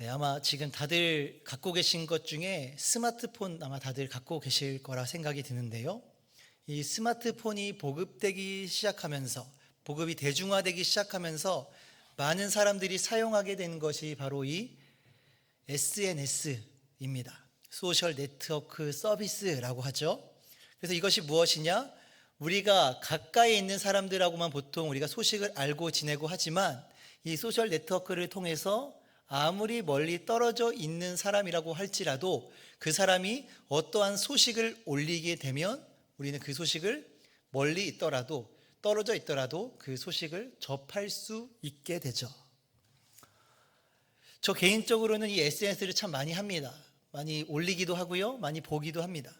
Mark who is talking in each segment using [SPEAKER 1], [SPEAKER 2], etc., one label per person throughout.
[SPEAKER 1] 네, 아마 지금 다들 갖고 계신 것 중에 스마트폰 아마 다들 갖고 계실 거라 생각이 드는데요. 이 스마트폰이 보급되기 시작하면서, 보급이 대중화되기 시작하면서 많은 사람들이 사용하게 된 것이 바로 이 SNS입니다. 소셜 네트워크 서비스라고 하죠. 그래서 이것이 무엇이냐? 우리가 가까이 있는 사람들하고만 보통 우리가 소식을 알고 지내고 하지만 이 소셜 네트워크를 통해서 아무리 멀리 떨어져 있는 사람이라고 할지라도 그 사람이 어떠한 소식을 올리게 되면 우리는 그 소식을 멀리 있더라도 떨어져 있더라도 그 소식을 접할 수 있게 되죠. 저 개인적으로는 이 SNS를 참 많이 합니다. 많이 올리기도 하고요, 많이 보기도 합니다.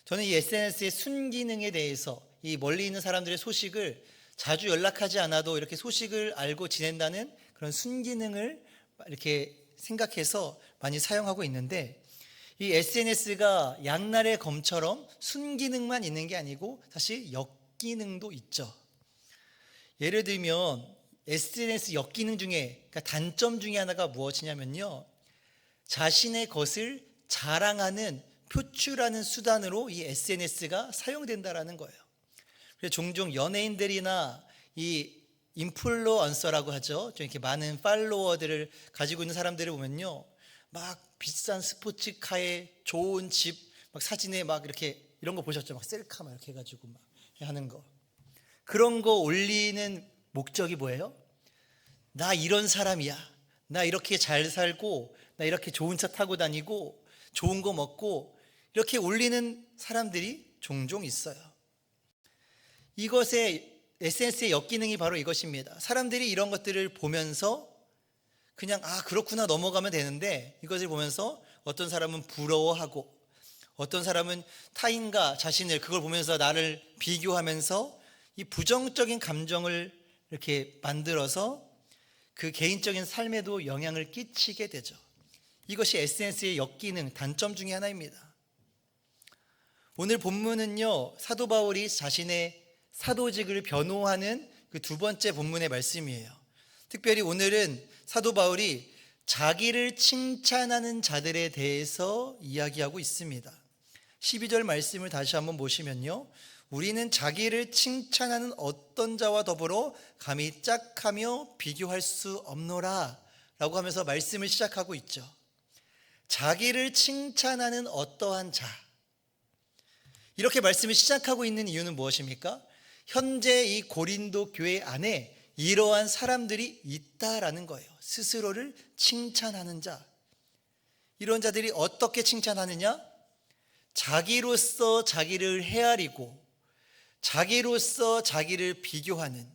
[SPEAKER 1] 저는 이 SNS의 순기능에 대해서 이 멀리 있는 사람들의 소식을 자주 연락하지 않아도 이렇게 소식을 알고 지낸다는 그런 순기능을 이렇게 생각해서 많이 사용하고 있는데, 이 SNS가 양날의 검처럼 순기능만 있는 게 아니고 사실 역기능도 있죠. 예를 들면 SNS 역기능 중에, 그러니까 단점 중에 하나가 무엇이냐면요, 자신의 것을 자랑하는, 표출하는 수단으로 이 SNS가 사용된다라는 거예요. 그래서 종종 연예인들이나 이 인플루언서라고 하죠, 좀 이렇게 많은 팔로워들을 가지고 있는 사람들을 보면요, 막 비싼 스포츠카에 좋은 집 막 사진에 막 이렇게 이런 거 보셨죠? 막 셀카 막 이렇게 해가지고 막 하는 거, 그런 거 올리는 목적이 뭐예요? 나 이런 사람이야, 나 이렇게 잘 살고, 나 이렇게 좋은 차 타고 다니고 좋은 거 먹고, 이렇게 올리는 사람들이 종종 있어요. 이것의 SNS의 역기능이 바로 이것입니다. 사람들이 이런 것들을 보면서 그냥 그렇구나 넘어가면 되는데, 이것을 보면서 어떤 사람은 부러워하고 어떤 사람은 타인과 자신을, 그걸 보면서 나를 비교하면서 이 부정적인 감정을 이렇게 만들어서 그 개인적인 삶에도 영향을 끼치게 되죠. 이것이 SNS의 역기능, 단점 중에 하나입니다. 오늘 본문은요, 사도 바울이 자신의 사도직을 변호하는 그 두 번째 본문의 말씀이에요. 특별히 오늘은 사도 바울이 자기를 칭찬하는 자들에 대해서 이야기하고 있습니다. 12절 말씀을 다시 한번 보시면요, 우리는 자기를 칭찬하는 어떤 자와 더불어 감히 짝하며 비교할 수 없노라 라고 하면서 말씀을 시작하고 있죠. 자기를 칭찬하는 어떠한 자, 이렇게 말씀을 시작하고 있는 이유는 무엇입니까? 현재 이 고린도 교회 안에 이러한 사람들이 있다라는 거예요. 스스로를 칭찬하는 자. 이런 자들이 어떻게 칭찬하느냐? 자기로서 자기를 헤아리고 자기로서 자기를 비교하는,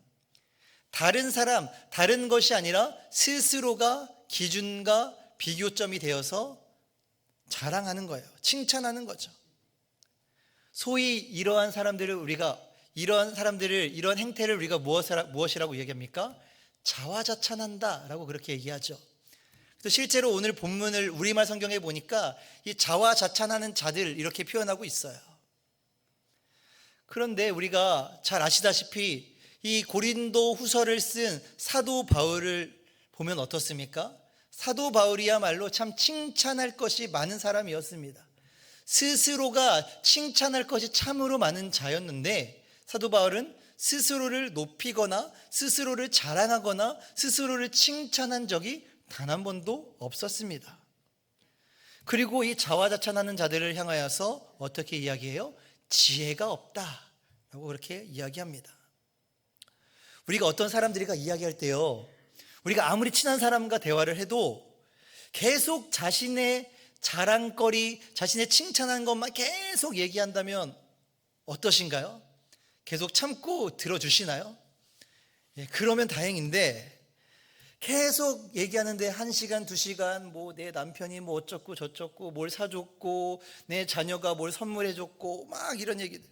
[SPEAKER 1] 다른 사람, 다른 것이 아니라 스스로가 기준과 비교점이 되어서 자랑하는 거예요. 칭찬하는 거죠. 소위 이러한 사람들을 이런 행태를 우리가 무엇이라고 얘기합니까? 자화자찬한다라고 그렇게 얘기하죠. 그래서 실제로 오늘 본문을 우리말 성경에 보니까 이 자화자찬하는 자들 이렇게 표현하고 있어요. 그런데 우리가 잘 아시다시피 이 고린도 후서를 쓴 사도 바울을 보면 어떻습니까? 사도 바울이야말로 참 칭찬할 것이 많은 사람이었습니다. 스스로가 칭찬할 것이 참으로 많은 자였는데, 사도 바울은 스스로를 높이거나 스스로를 자랑하거나 스스로를 칭찬한 적이 단 한 번도 없었습니다. 그리고 이 자화자찬하는 자들을 향하여서 어떻게 이야기해요? 지혜가 없다라고 그렇게 이야기합니다. 우리가 어떤 사람들과 이야기할 때요, 우리가 아무리 친한 사람과 대화를 해도 계속 자신의 자랑거리, 자신의 칭찬한 것만 계속 얘기한다면 어떠신가요? 계속 참고 들어주시나요? 그러면 다행인데, 계속 얘기하는데 1시간, 2시간 뭐 내 남편이 뭐 어쩌고 저쩌고 뭘 사줬고 내 자녀가 뭘 선물해줬고 막 이런 얘기들.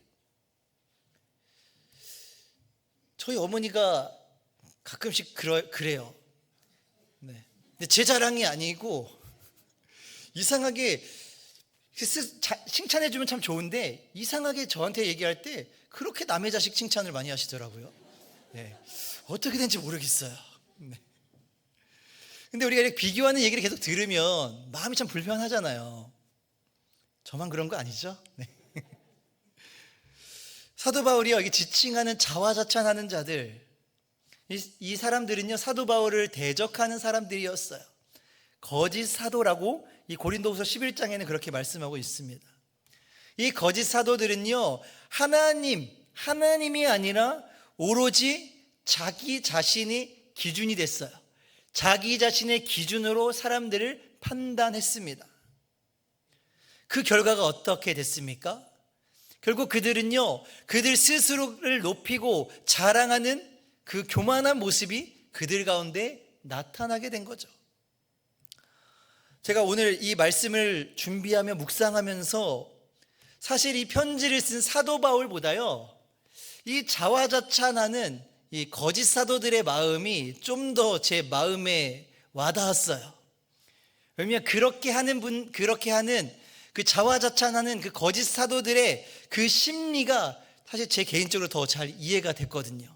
[SPEAKER 1] 저희 어머니가 가끔씩 그래요. 네. 근데 제 자랑이 아니고 이상하게 칭찬해주면 참 좋은데 이상하게 저한테 얘기할 때 그렇게 남의 자식 칭찬을 많이 하시더라고요. 네. 어떻게 된지 모르겠어요. 네. 근데 우리가 이렇게 비교하는 얘기를 계속 들으면 마음이 참 불편하잖아요. 저만 그런 거 아니죠? 네. 사도 바울이요, 여기 지칭하는 자화자찬하는 자들, 이 사람들은요, 사도 바울을 대적하는 사람들이었어요. 거짓 사도라고 이 고린도후서 11장에는 그렇게 말씀하고 있습니다. 이 거짓 사도들은요, 하나님이 아니라 오로지 자기 자신이 기준이 됐어요. 자기 자신의 기준으로 사람들을 판단했습니다. 그 결과가 어떻게 됐습니까? 결국 그들은요, 그들 스스로를 높이고 자랑하는 그 교만한 모습이 그들 가운데 나타나게 된 거죠. 제가 오늘 이 말씀을 준비하며 묵상하면서 사실 이 편지를 쓴 사도 바울보다요, 이 자화자찬하는 이 거짓 사도들의 마음이 좀 더 제 마음에 와닿았어요. 왜냐하면 그렇게 하는 그 자화자찬하는 그 거짓 사도들의 그 심리가 사실 제 개인적으로 더 잘 이해가 됐거든요.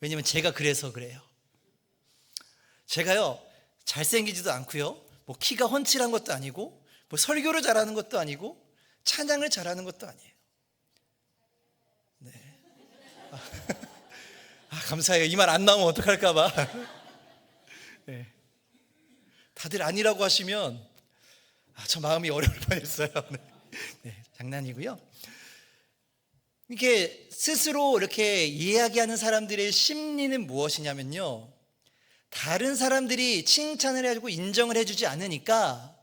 [SPEAKER 1] 왜냐하면 제가 그래서 그래요. 제가요, 잘생기지도 않고요, 뭐 키가 훤칠한 것도 아니고, 뭐 설교를 잘하는 것도 아니고, 찬양을 잘하는 것도 아니에요. 네. 감사해요. 이 말 안 나오면 어떡할까 봐. 네. 다들 아니라고 하시면 저 마음이 어려울 뻔했어요. 네, 장난이고요. 이게 스스로 이렇게 이야기하는 사람들의 심리는 무엇이냐면요, 다른 사람들이 칭찬을 해주고 인정을 해주지 않으니까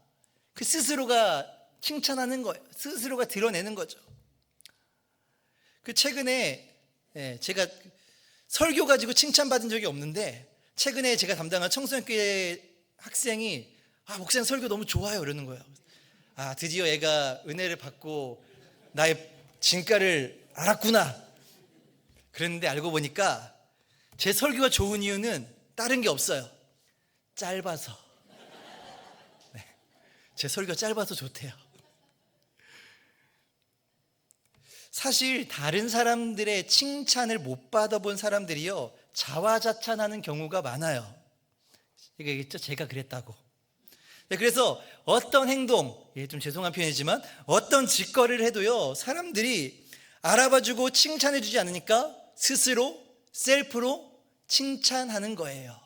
[SPEAKER 1] 그 스스로가 칭찬하는 거예요. 스스로가 드러내는 거죠. 그 최근에 제가 설교 가지고 칭찬받은 적이 없는데, 최근에 제가 담당한 청소년교회 학생이 목사님 설교 너무 좋아요 이러는 거예요. 드디어 애가 은혜를 받고 나의 진가를 알았구나. 그랬는데 알고 보니까 제 설교가 좋은 이유는 다른 게 없어요. 짧아서. 네, 제 설교가 짧아서 좋대요. 사실 다른 사람들의 칭찬을 못 받아본 사람들이요, 자화자찬하는 경우가 많아요. 이거 얘기했죠? 제가 그랬다고. 네, 그래서 어떤 행동, 좀 죄송한 표현이지만 어떤 짓거리를 해도요, 사람들이 알아봐주고 칭찬해주지 않으니까 스스로 셀프로 칭찬하는 거예요.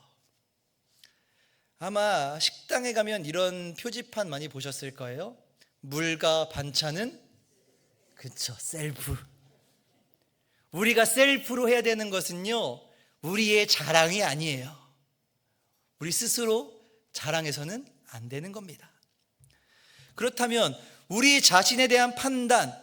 [SPEAKER 1] 아마 식당에 가면 이런 표지판 많이 보셨을 거예요. 물과 반찬은, 그쵸, 셀프. 우리가 셀프로 해야 되는 것은요, 우리의 자랑이 아니에요. 우리 스스로 자랑해서는 안 되는 겁니다. 그렇다면 우리 자신에 대한 판단,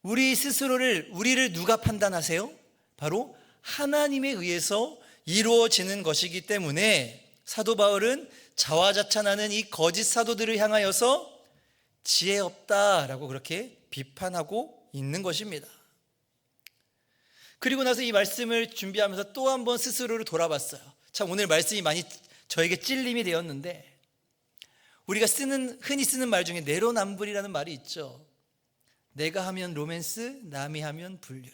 [SPEAKER 1] 우리를 누가 판단하세요? 바로 하나님에 의해서 이루어지는 것이기 때문에 사도 바울은 자화자찬하는 이 거짓 사도들을 향하여서 지혜 없다라고 그렇게 비판하고 있는 것입니다. 그리고 나서 이 말씀을 준비하면서 또 한 번 스스로를 돌아봤어요. 참 오늘 말씀이 많이 저에게 찔림이 되었는데, 우리가 흔히 쓰는 말 중에 내로남불이라는 말이 있죠. 내가 하면 로맨스, 남이 하면 불륜.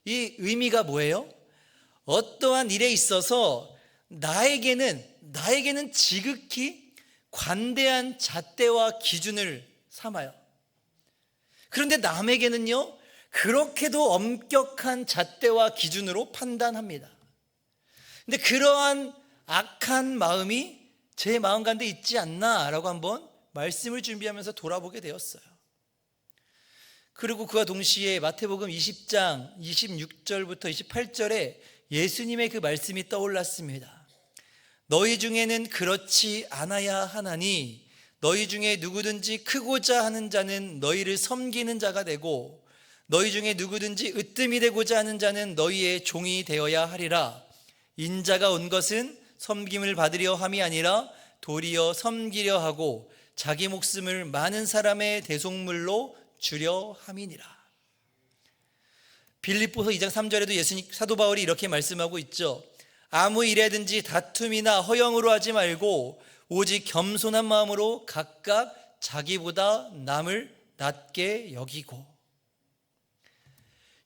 [SPEAKER 1] 이 의미가 뭐예요? 어떠한 일에 있어서 나에게는 지극히 관대한 잣대와 기준을 삼아요. 그런데 남에게는요, 그렇게도 엄격한 잣대와 기준으로 판단합니다. 근데 그러한 악한 마음이 제 마음 가운데 있지 않나라고 한번 말씀을 준비하면서 돌아보게 되었어요. 그리고 그와 동시에 마태복음 20장 26절부터 28절에 예수님의 그 말씀이 떠올랐습니다. 너희 중에는 그렇지 않아야 하나니 너희 중에 누구든지 크고자 하는 자는 너희를 섬기는 자가 되고 너희 중에 누구든지 으뜸이 되고자 하는 자는 너희의 종이 되어야 하리라. 인자가 온 것은 섬김을 받으려 함이 아니라 도리어 섬기려 하고 자기 목숨을 많은 사람의 대속물로 주려 함이니라. 빌립보서 2장 3절에도 사도 바울이 이렇게 말씀하고 있죠. 아무 일에든지 다툼이나 허영으로 하지 말고 오직 겸손한 마음으로 각각 자기보다 남을 낮게 여기고.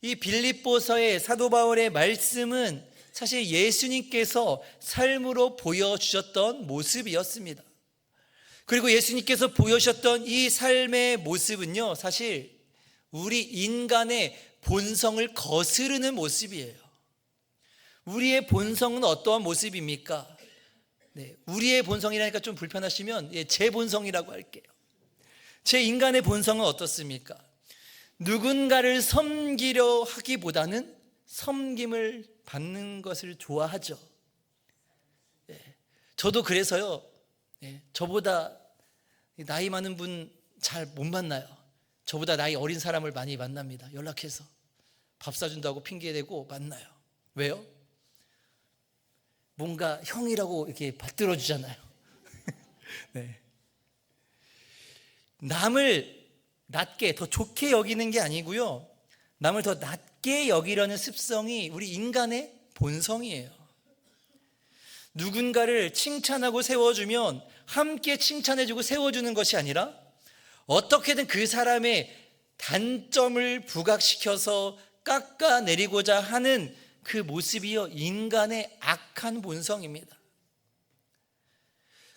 [SPEAKER 1] 이 빌립보서의 사도 바울의 말씀은 사실 예수님께서 삶으로 보여주셨던 모습이었습니다. 그리고 예수님께서 보여주셨던 이 삶의 모습은요, 사실 우리 인간의 본성을 거스르는 모습이에요. 우리의 본성은 어떠한 모습입니까? 네, 우리의 본성이라니까 좀 불편하시면 제 본성이라고 할게요. 제 인간의 본성은 어떻습니까? 누군가를 섬기려 하기보다는 섬김을 받는 것을 좋아하죠. 저도 그래서요, 저보다 나이 많은 분 잘 못 만나요. 저보다 나이 어린 사람을 많이 만납니다. 연락해서 밥 사준다고 핑계대고 만나요. 왜요? 뭔가 형이라고 이렇게 받들어 주잖아요. 네. 남을 낮게 더 좋게 여기는 게 아니고요, 남을 더 낮게 여기려는 습성이 우리 인간의 본성이에요. 누군가를 칭찬하고 세워주면 함께 칭찬해주고 세워주는 것이 아니라 어떻게든 그 사람의 단점을 부각시켜서 깎아내리고자 하는 그 모습이요, 인간의 악한 본성입니다.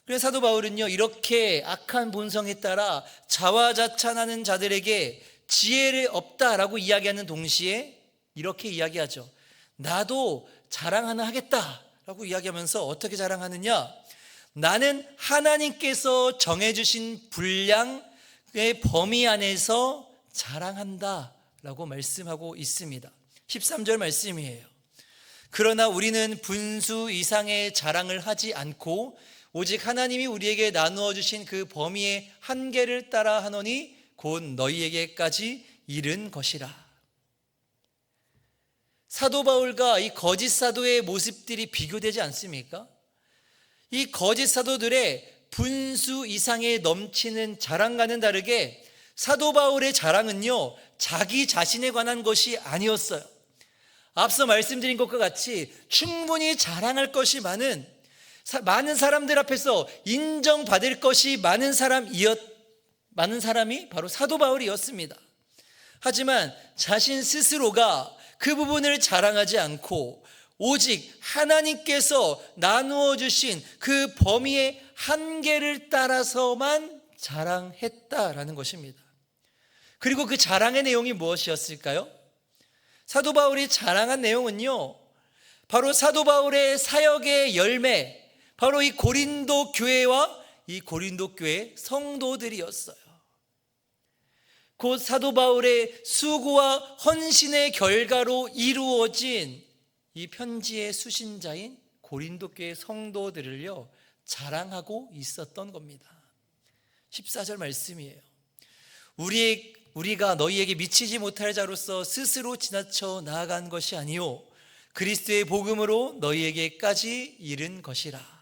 [SPEAKER 1] 그래서 사도 바울은요, 이렇게 악한 본성에 따라 자화자찬하는 자들에게 지혜를 없다라고 이야기하는 동시에 이렇게 이야기하죠. 나도 자랑 하나 하겠다라고 이야기하면서 어떻게 자랑하느냐? 나는 하나님께서 정해주신 분량의 범위 안에서 자랑한다라고 말씀하고 있습니다. 13절 말씀이에요. 그러나 우리는 분수 이상의 자랑을 하지 않고 오직 하나님이 우리에게 나누어 주신 그 범위의 한계를 따라 하노니 곧 너희에게까지 이른 것이라. 사도 바울과 이 거짓 사도의 모습들이 비교되지 않습니까? 이 거짓 사도들의 분수 이상의 넘치는 자랑과는 다르게 사도 바울의 자랑은요, 자기 자신에 관한 것이 아니었어요. 앞서 말씀드린 것과 같이 충분히 자랑할 것이 많은 사람들 앞에서 인정받을 것이 많은 사람이 바로 사도 바울이었습니다. 하지만 자신 스스로가 그 부분을 자랑하지 않고 오직 하나님께서 나누어 주신 그 범위의 한계를 따라서만 자랑했다라는 것입니다. 그리고 그 자랑의 내용이 무엇이었을까요? 사도 바울이 자랑한 내용은요, 바로 사도 바울의 사역의 열매, 바로 이 고린도 교회와 이 고린도 교회 성도들이었어요. 곧 사도 바울의 수고와 헌신의 결과로 이루어진 이 편지의 수신자인 고린도 교회 성도들을요, 자랑하고 있었던 겁니다. 14절 말씀이에요. 우리가 너희에게 미치지 못할 자로서 스스로 지나쳐 나아간 것이 아니요 그리스도의 복음으로 너희에게까지 이른 것이라.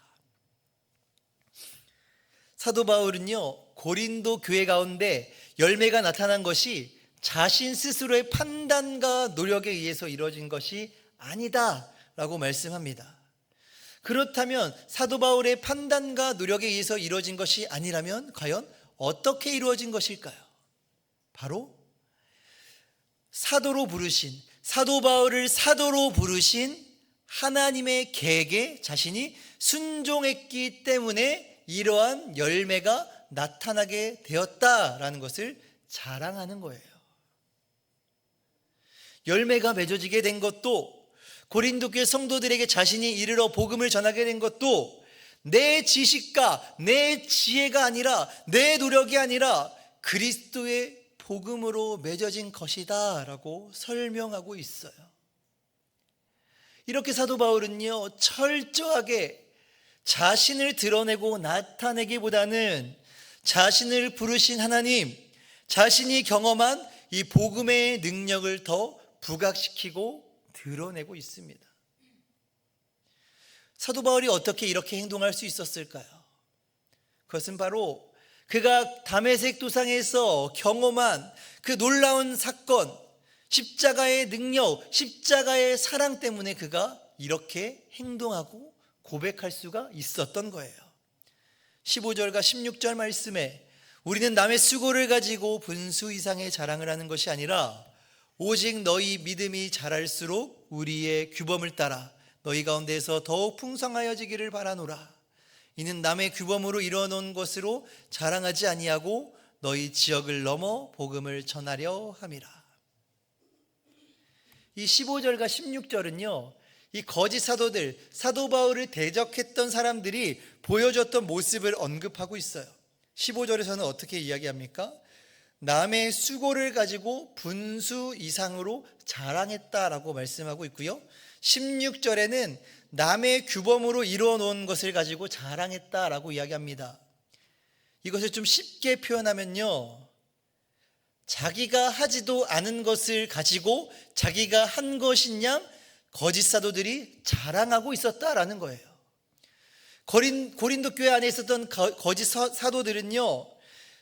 [SPEAKER 1] 사도 바울은요, 고린도 교회 가운데 열매가 나타난 것이 자신 스스로의 판단과 노력에 의해서 이루어진 것이 아니다라고 말씀합니다. 그렇다면 사도 바울의 판단과 노력에 의해서 이루어진 것이 아니라면 과연 어떻게 이루어진 것일까요? 바로 사도 바울을 사도로 부르신 하나님의 계획에 자신이 순종했기 때문에 이러한 열매가 나타나게 되었다라는 것을 자랑하는 거예요. 열매가 맺어지게 된 것도, 고린도 교회 성도들에게 자신이 이르러 복음을 전하게 된 것도 내 지식과 내 지혜가 아니라, 내 노력이 아니라 그리스도의 복음으로 맺어진 것이다 라고 설명하고 있어요. 이렇게 사도 바울은요, 철저하게 자신을 드러내고 나타내기보다는 자신을 부르신 하나님, 자신이 경험한 이 복음의 능력을 더 부각시키고 드러내고 있습니다. 사도 바울이 어떻게 이렇게 행동할 수 있었을까요? 그것은 바로 그가 다메섹 도상에서 경험한 그 놀라운 사건, 십자가의 능력, 십자가의 사랑 때문에 그가 이렇게 행동하고 고백할 수가 있었던 거예요. 15절과 16절 말씀에 우리는 남의 수고를 가지고 분수 이상의 자랑을 하는 것이 아니라 오직 너희 믿음이 자랄수록 우리의 규범을 따라 너희 가운데에서 더욱 풍성하여지기를 바라노라. 이는 남의 규범으로 이뤄놓은 것으로 자랑하지 아니하고 너희 지역을 넘어 복음을 전하려 함이라. 이 15절과 16절은요, 이 거짓 사도들, 사도 바울을 대적했던 사람들이 보여줬던 모습을 언급하고 있어요. 15절에서는 어떻게 이야기합니까? 남의 수고를 가지고 분수 이상으로 자랑했다라고 말씀하고 있고요, 16절에는 남의 규범으로 이루어 놓은 것을 가지고 자랑했다라고 이야기합니다. 이것을 좀 쉽게 표현하면요, 자기가 하지도 않은 것을 가지고 자기가 한 것인 양 거짓 사도들이 자랑하고 있었다라는 거예요. 고린도 교회 안에 있었던 거짓 사도들은요,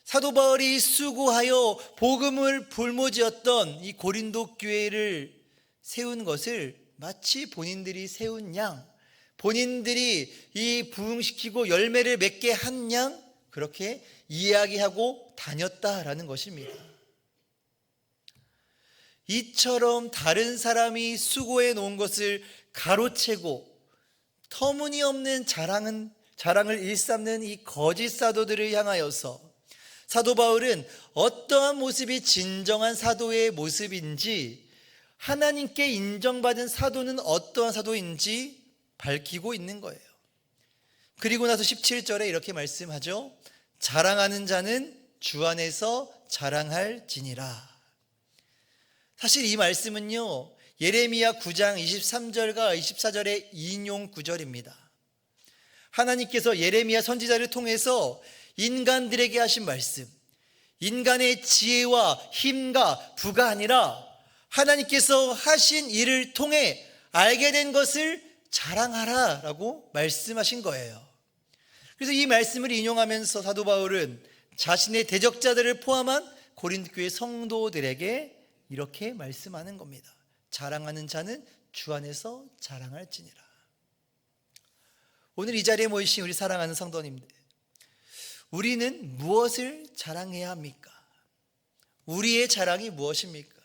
[SPEAKER 1] 사도 바울이 수고하여 복음을 볼모지었던 이 고린도 교회를 세운 것을 마치 본인들이 세운 양, 본인들이 이 부흥시키고 열매를 맺게 한 양, 그렇게 이야기하고 다녔다라는 것입니다. 이처럼 다른 사람이 수고해 놓은 것을 가로채고 터무니없는 자랑을 일삼는 이 거짓 사도들을 향하여서 사도 바울은 어떠한 모습이 진정한 사도의 모습인지, 하나님께 인정받은 사도는 어떠한 사도인지 밝히고 있는 거예요. 그리고 나서 17절에 이렇게 말씀하죠. 자랑하는 자는 주 안에서 자랑할지니라. 사실 이 말씀은요, 예레미야 9장 23절과 24절의 인용 구절입니다. 하나님께서 예레미야 선지자를 통해서 인간들에게 하신 말씀, 인간의 지혜와 힘과 부가 아니라 하나님께서 하신 일을 통해 알게 된 것을 자랑하라라고 말씀하신 거예요. 그래서 이 말씀을 인용하면서 사도 바울은 자신의 대적자들을 포함한 고린도 교회 성도들에게 이렇게 말씀하는 겁니다. 자랑하는 자는 주 안에서 자랑할지니라. 오늘 이 자리에 모이신 우리 사랑하는 성도님들, 우리는 무엇을 자랑해야 합니까? 우리의 자랑이 무엇입니까?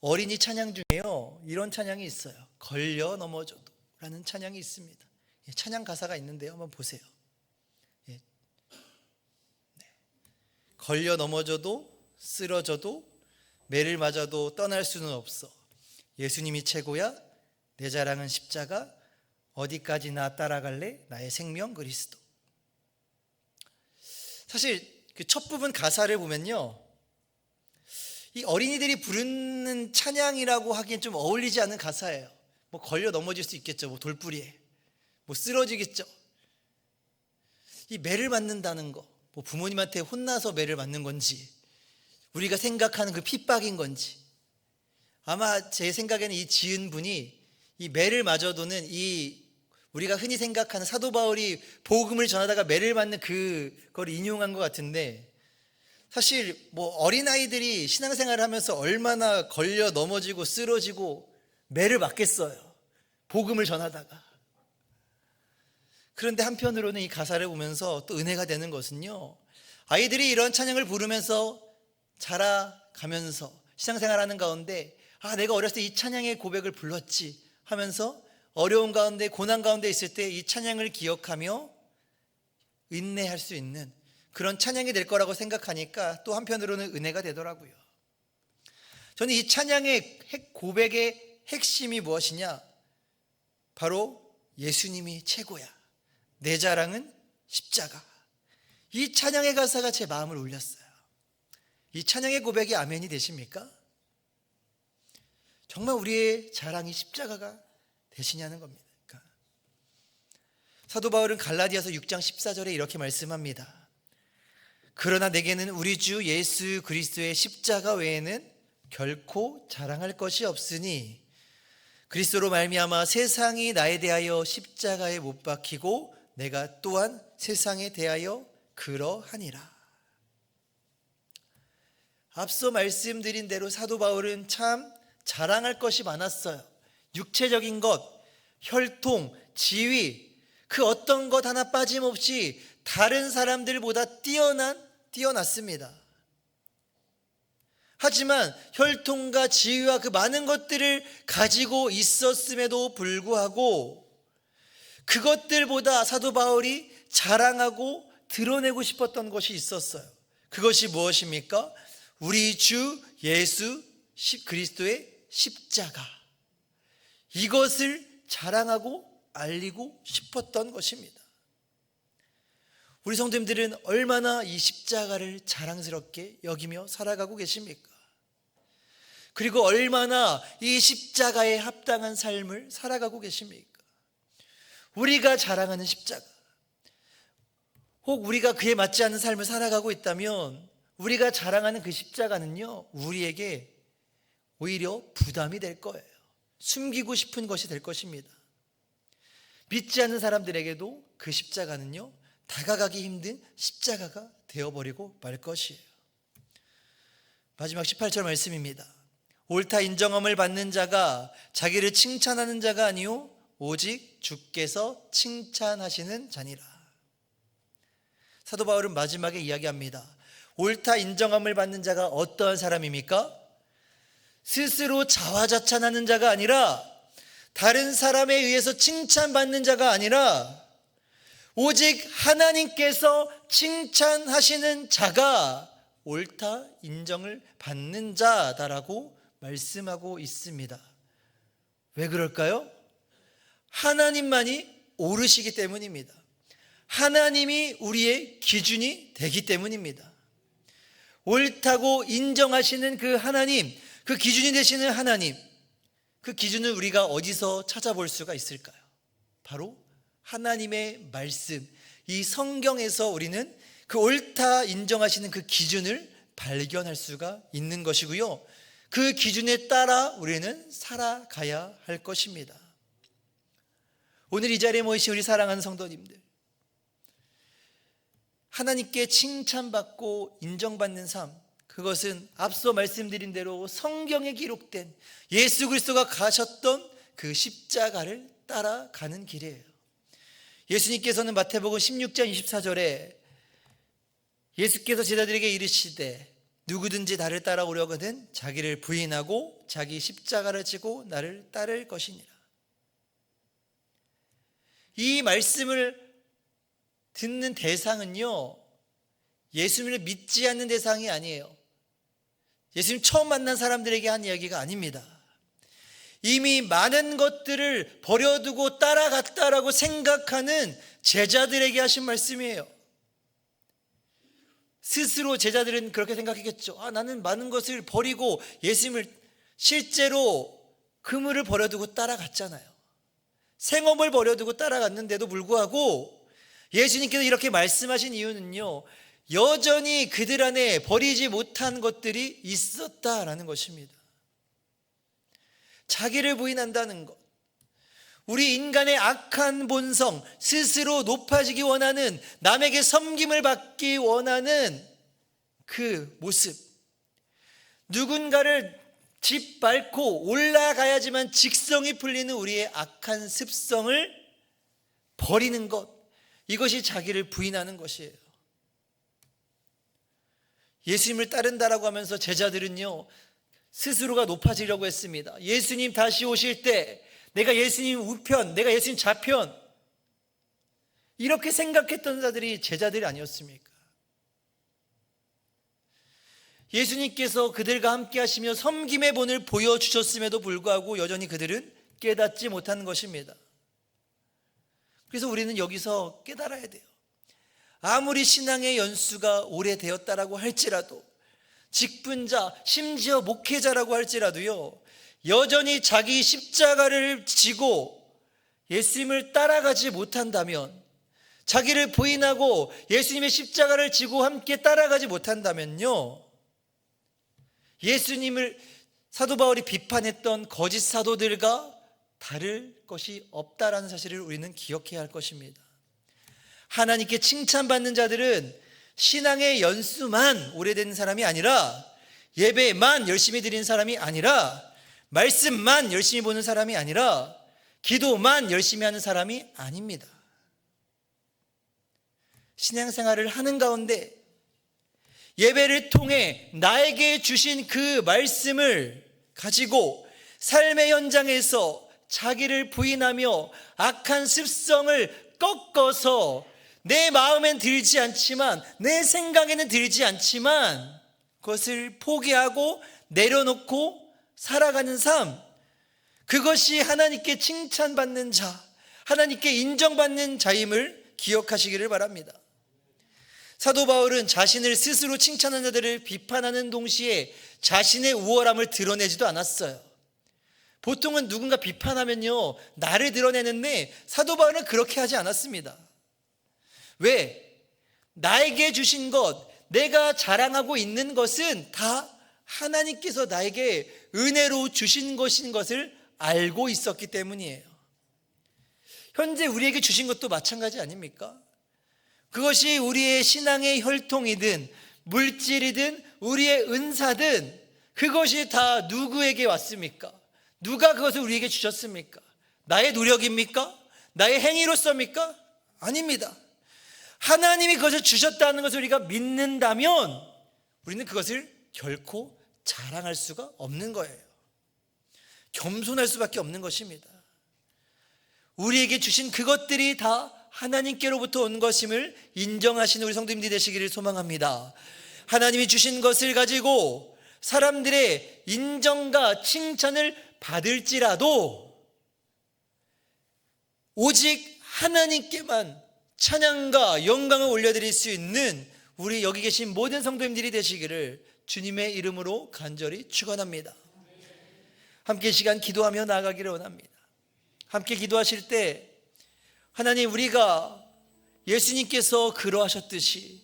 [SPEAKER 1] 어린이 찬양 중에요, 이런 찬양이 있어요. 걸려 넘어져도 라는 찬양이 있습니다. 찬양 가사가 있는데요, 한번 보세요. 걸려 넘어져도 쓰러져도 매를 맞아도 떠날 수는 없어. 예수님이 최고야. 내 자랑은 십자가. 어디까지나 따라갈래? 나의 생명 그리스도. 사실 그 첫 부분 가사를 보면요, 이 어린이들이 부르는 찬양이라고 하기엔 좀 어울리지 않은 가사예요. 뭐 걸려 넘어질 수 있겠죠. 뭐 돌부리에 뭐 쓰러지겠죠. 이 매를 맞는다는 거, 뭐 부모님한테 혼나서 매를 맞는 건지, 우리가 생각하는 그 핍박인 건지, 아마 제 생각에는 이 지은 분이 이 매를 맞아도는 이 우리가 흔히 생각하는 사도 바울이 복음을 전하다가 매를 맞는 그걸 인용한 것 같은데, 사실 뭐 어린아이들이 신앙생활을 하면서 얼마나 걸려 넘어지고 쓰러지고 매를 맞겠어요, 복음을 전하다가. 그런데 한편으로는 이 가사를 보면서 또 은혜가 되는 것은요, 아이들이 이런 찬양을 부르면서 자라가면서 신앙생활하는 가운데, 내가 어렸을 때 이 찬양의 고백을 불렀지 하면서 어려운 가운데 고난 가운데 있을 때 이 찬양을 기억하며 인내할 수 있는 그런 찬양이 될 거라고 생각하니까 또 한편으로는 은혜가 되더라고요. 저는 이 찬양의 고백의 핵심이 무엇이냐, 바로 예수님이 최고야. 내 자랑은 십자가. 이 찬양의 가사가 제 마음을 울렸어요. 이 찬양의 고백이 아멘이 되십니까? 정말 우리의 자랑이 십자가가 되시냐는 겁니다. 사도 바울은 갈라디아서 6장 14절에 이렇게 말씀합니다. 그러나 내게는 우리 주 예수 그리스도의 십자가 외에는 결코 자랑할 것이 없으니 그리스도로 말미암아 세상이 나에 대하여 십자가에 못 박히고 내가 또한 세상에 대하여 그러하니라. 앞서 말씀드린 대로 사도 바울은 참 자랑할 것이 많았어요. 육체적인 것, 혈통, 지위, 그 어떤 것 하나 빠짐없이 다른 사람들보다 뛰어났습니다. 하지만 혈통과 지위와 그 많은 것들을 가지고 있었음에도 불구하고 그것들보다 사도 바울이 자랑하고 드러내고 싶었던 것이 있었어요. 그것이 무엇입니까? 우리 주 예수 그리스도의 십자가. 이것을 자랑하고 알리고 싶었던 것입니다. 우리 성도님들은 얼마나 이 십자가를 자랑스럽게 여기며 살아가고 계십니까? 그리고 얼마나 이 십자가에 합당한 삶을 살아가고 계십니까? 우리가 자랑하는 십자가, 혹 우리가 그에 맞지 않는 삶을 살아가고 있다면 우리가 자랑하는 그 십자가는요, 우리에게 오히려 부담이 될 거예요. 숨기고 싶은 것이 될 것입니다. 믿지 않는 사람들에게도 그 십자가는요, 다가가기 힘든 십자가가 되어버리고 말 것이에요. 마지막 18절 말씀입니다. 옳다 인정함을 받는 자가 자기를 칭찬하는 자가 아니요 오직 주께서 칭찬하시는 자니라. 사도 바울은 마지막에 이야기합니다. 옳다 인정함을 받는 자가 어떠한 사람입니까? 스스로 자화자찬하는 자가 아니라, 다른 사람에 의해서 칭찬받는 자가 아니라 오직 하나님께서 칭찬하시는 자가 옳다 인정을 받는 자다라고 말씀하고 있습니다. 왜 그럴까요? 하나님만이 옳으시기 때문입니다. 하나님이 우리의 기준이 되기 때문입니다. 옳다고 인정하시는 그 하나님, 그 기준이 되시는 하나님, 그 기준을 우리가 어디서 찾아볼 수가 있을까요? 바로 하나님의 말씀, 이 성경에서 우리는 그 옳다 인정하시는 그 기준을 발견할 수가 있는 것이고요, 그 기준에 따라 우리는 살아가야 할 것입니다. 오늘 이 자리에 모이신 우리 사랑하는 성도님들, 하나님께 칭찬받고 인정받는 삶, 그것은 앞서 말씀드린 대로 성경에 기록된 예수 그리스도가 가셨던 그 십자가를 따라가는 길이에요. 예수님께서는 마태복음 16장 24절에 예수께서 제자들에게 이르시되 누구든지 나를 따라오려거든 자기를 부인하고 자기 십자가를 지고 나를 따를 것이니라. 이 말씀을 듣는 대상은요, 예수님을 믿지 않는 대상이 아니에요. 예수님 처음 만난 사람들에게 한 이야기가 아닙니다. 이미 많은 것들을 버려두고 따라갔다라고 생각하는 제자들에게 하신 말씀이에요. 스스로 제자들은 그렇게 생각했겠죠. 나는 많은 것을 버리고 예수님을 실제로 그물을 버려두고 따라갔잖아요. 생업을 버려두고 따라갔는데도 불구하고 예수님께서 이렇게 말씀하신 이유는요, 여전히 그들 안에 버리지 못한 것들이 있었다라는 것입니다. 자기를 부인한다는 것, 우리 인간의 악한 본성, 스스로 높아지기 원하는, 남에게 섬김을 받기 원하는 그 모습, 누군가를 짓밟고 올라가야지만 직성이 풀리는 우리의 악한 습성을 버리는 것, 이것이 자기를 부인하는 것이에요. 예수님을 따른다라고 하면서 제자들은요, 스스로가 높아지려고 했습니다. 예수님 다시 오실 때 내가 예수님 우편, 내가 예수님 좌편, 이렇게 생각했던 자들이 제자들이 아니었습니까? 예수님께서 그들과 함께 하시며 섬김의 본을 보여주셨음에도 불구하고 여전히 그들은 깨닫지 못하는 것입니다. 그래서 우리는 여기서 깨달아야 돼요. 아무리 신앙의 연수가 오래되었다라고 할지라도, 직분자, 심지어 목회자라고 할지라도요, 여전히 자기 십자가를 지고 예수님을 따라가지 못한다면, 자기를 부인하고 예수님의 십자가를 지고 함께 따라가지 못한다면요, 예수님을 사도 바울이 비판했던 거짓 사도들과 다를 것이 없다라는 사실을 우리는 기억해야 할 것입니다. 하나님께 칭찬받는 자들은 신앙의 연수만 오래된 사람이 아니라, 예배만 열심히 드리는 사람이 아니라, 말씀만 열심히 보는 사람이 아니라, 기도만 열심히 하는 사람이 아닙니다. 신앙생활을 하는 가운데 예배를 통해 나에게 주신 그 말씀을 가지고 삶의 현장에서 자기를 부인하며 악한 습성을 꺾어서 내 마음엔 들지 않지만, 내 생각에는 들지 않지만 그것을 포기하고 내려놓고 살아가는 삶, 그것이 하나님께 칭찬받는 자, 하나님께 인정받는 자임을 기억하시기를 바랍니다. 사도 바울은 자신을 스스로 칭찬하는 자들을 비판하는 동시에 자신의 우월함을 드러내지도 않았어요. 보통은 누군가 비판하면요, 나를 드러내는데 사도 바울은 그렇게 하지 않았습니다. 왜? 나에게 주신 것, 내가 자랑하고 있는 것은 다 하나님께서 나에게 은혜로 주신 것인 것을 알고 있었기 때문이에요. 현재 우리에게 주신 것도 마찬가지 아닙니까? 그것이 우리의 신앙의 혈통이든 물질이든 우리의 은사든 그것이 다 누구에게 왔습니까? 누가 그것을 우리에게 주셨습니까? 나의 노력입니까? 나의 행위로서입니까? 아닙니다. 하나님이 그것을 주셨다는 것을 우리가 믿는다면 우리는 그것을 결코 자랑할 수가 없는 거예요. 겸손할 수밖에 없는 것입니다. 우리에게 주신 그것들이 다 하나님께로부터 온 것임을 인정하시는 우리 성도님들이 되시기를 소망합니다. 하나님이 주신 것을 가지고 사람들의 인정과 칭찬을 받을지라도 오직 하나님께만 찬양과 영광을 올려드릴 수 있는 우리 여기 계신 모든 성도님들이 되시기를 주님의 이름으로 간절히 축원합니다. 함께 시간 기도하며 나아가기를 원합니다. 함께 기도하실 때 하나님, 우리가 예수님께서 그러하셨듯이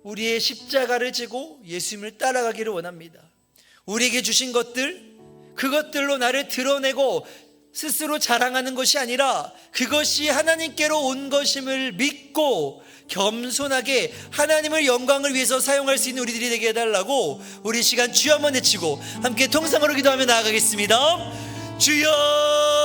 [SPEAKER 1] 우리의 십자가를 지고 예수님을 따라가기를 원합니다. 우리에게 주신 것들, 그것들로 나를 드러내고 스스로 자랑하는 것이 아니라 그것이 하나님께로 온 것임을 믿고 겸손하게 하나님을 영광을 위해서 사용할 수 있는 우리들이 되게 해달라고 우리 시간 주여 한번 외치고 함께 통성으로 기도하며 나아가겠습니다. 주여